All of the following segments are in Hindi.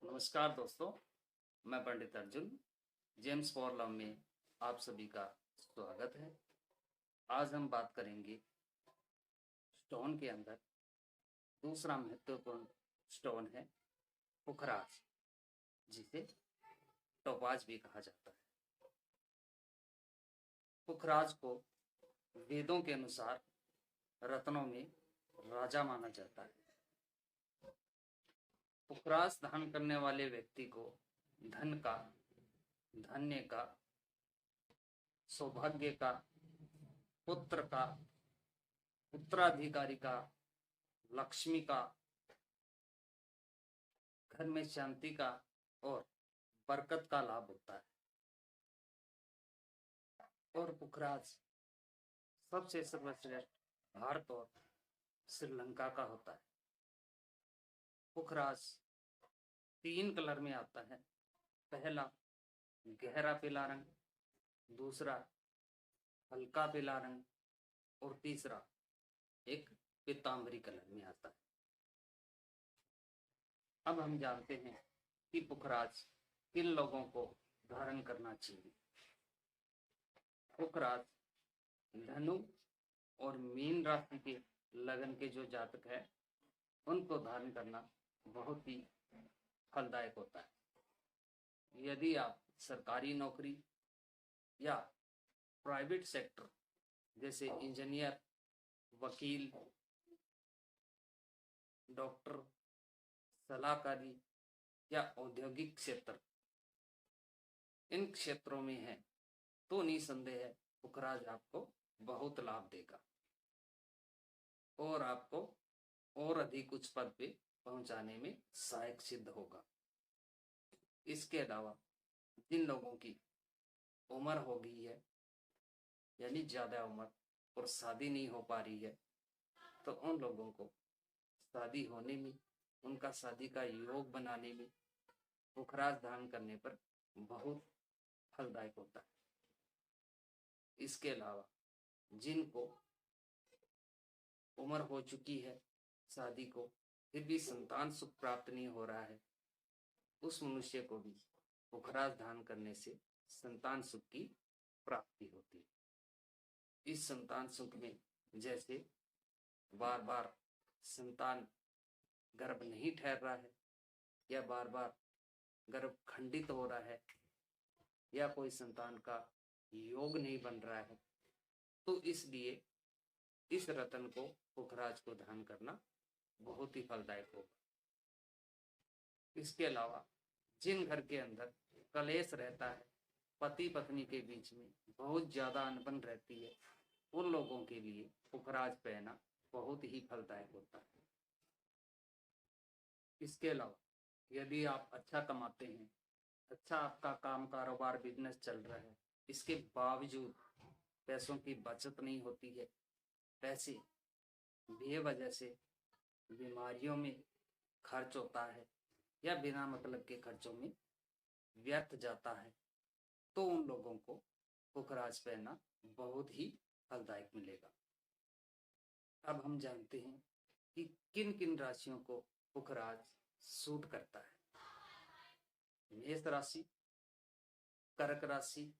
नमस्कार दोस्तों, मैं पंडित अर्जुन जेम्स फॉर लव में आप सभी का स्वागत है। आज हम बात करेंगे स्टोन के अंदर दूसरा महत्वपूर्ण स्टोन है पुखराज, जिसे टोपाज भी कहा जाता है। पुखराज को वेदों के अनुसार रत्नों में राजा माना जाता है। पुखराज धारण करने वाले व्यक्ति को धन का, धन्य का, सौभाग्य का, पुत्र का, उत्तराधिकारी का, लक्ष्मी का, घर में शांति का और बरकत का लाभ होता है। और पुखराज सबसे सर्वश्रेष्ठ भारत और श्रीलंका का होता है। पुखराज 3 कलर में आता है। पहला गहरा पीला रंग, दूसरा हल्का पीला रंग और तीसरा एक पीतांबरी कलर में आता है। अब हम जानते हैं कि पुखराज किन लोगों को धारण करना चाहिए। पुखराज धनु और मीन राशि के लगन के जो जातक है उनको धारण करना बहुत ही फलदायक होता है। यदि आप सरकारी नौकरी या प्राइवेट सेक्टर जैसे इंजीनियर, वकील, डॉक्टर, सलाहकारी या औद्योगिक क्षेत्र, इन क्षेत्रों में है तो निसंदेह है पुखराज आपको बहुत लाभ देगा और आपको और अधिक उच्च पद पे पहुंचाने में सहायक सिद्ध होगा। इसके अलावा जिन लोगों की उम्र हो गई है, यानी ज्यादा उम्र और शादी नहीं हो पा रही है, तो उन लोगों को शादी होने में, उनका शादी का योग बनाने में पुखराज धारण करने पर बहुत फलदायक होता है। इसके अलावा जिनको उम्र हो चुकी है शादी को, फिर भी संतान सुख प्राप्त नहीं हो रहा है, उस मनुष्य को भी पुखराज धारण करने से संतान सुख की प्राप्ति होती है। इस संतान सुख में जैसे बार बार संतान गर्भ नहीं ठहर रहा है, या बार बार गर्भ खंडित हो रहा है, या कोई संतान का योग नहीं बन रहा है, तो इसलिए इस रत्न को, पुखराज को धारण करना बहुत ही फलदायक होगा। इसके अलावा जिन घर के अंदर कलेश रहता है, पति पत्नी के बीच में बहुत ज्यादा अनबन रहती है, उन लोगों के लिए पुखराज पहनना बहुत ही फलदायक होता है। इसके अलावा यदि आप अच्छा कमाते हैं, अच्छा आपका काम कारोबार बिजनेस चल रहा है, इसके बावजूद पैसों की बचत नहीं होती है, पैसे बेवजह से बीमारियों में खर्च होता है या बिना मतलब के खर्चों में व्यर्थ जाता है, तो उन लोगों को पुखराज पहनना बहुत ही फलदायक मिलेगा। अब हम जानते हैं कि किन किन राशियों को पुखराज सूट करता है। मेष राशि, कर्क राशि,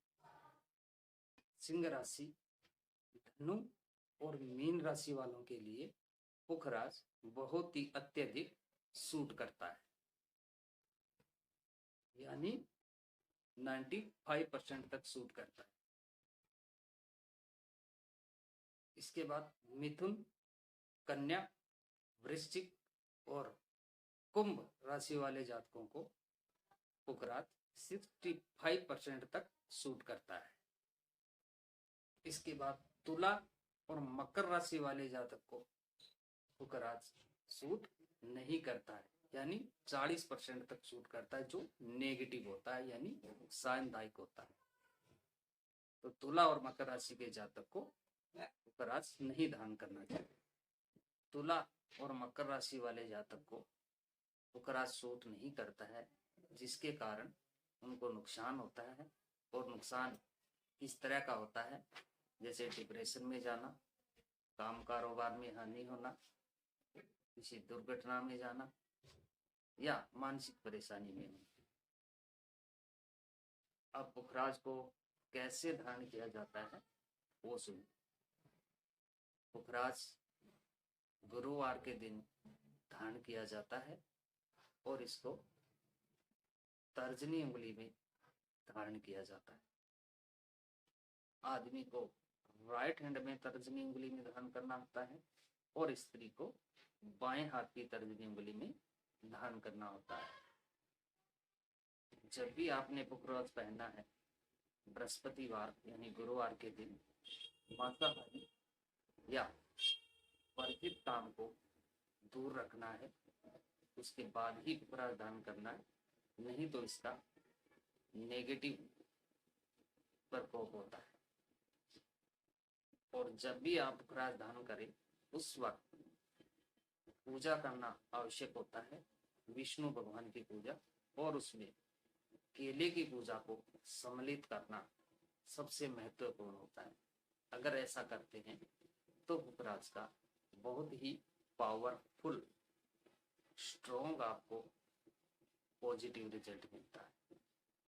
सिंह राशि, धनु और मीन राशि वालों के लिए पुखराज बहुत ही अत्यधिक सूट करता है, यानी 95% तक सूट करता है। इसके बाद मिथुन, कन्या, वृश्चिक और कुंभ राशि वाले जातकों को पुखराज 65% तक सूट करता है। इसके बाद तुला और मकर राशि वाले जातक को पुखराज सूट नहीं करता है, यानी 40% तक सूट करता है, जो नेगेटिव होता है, यानी नुकसानदायक होता है। तो तुला और मकर राशि के जातक को पुखराज नहीं धारण करना चाहिए। तुला और मकर राशि वाले जातक को पुखराज सूट नहीं करता है, जिसके कारण उनको नुकसान होता है। और नुकसान इस तरह का होता है जैसे डिप्रेशन में जाना, काम कारोबार में हानि होना, किसी दुर्घटना में जाना, या मानसिक परेशानी में हो। अब पुखराज को कैसे धारण किया जाता है वो सुनिए। पुखराज गुरुवार के दिन धारण किया जाता है और इसको तर्जनी उंगली में धारण किया जाता है। आदमी को राइट हैंड में तर्जनी उंगली में धारण करना होता है और स्त्री को बाएं हाथ की तर्जनी उंगली में धारण करना होता है। जब भी आपने पुखराज पहनना है बृहस्पतिवार यानी गुरुवार के दिन मांसाहारी या वर्जित काम को दूर रखना है, उसके बाद ही पुखराज धारण करना है, नहीं तो इसका नेगेटिव प्रकोप होता है। और जब भी आप पुखराज धारण करें उस वक्त पूजा करना आवश्यक होता है, विष्णु भगवान की पूजा, और उसमें केले की पूजा को सम्मिलित करना सबसे महत्वपूर्ण होता है। अगर ऐसा करते हैं तो पुखराज का बहुत ही पावरफुल स्ट्रॉन्ग आपको पॉजिटिव रिजल्ट मिलता है।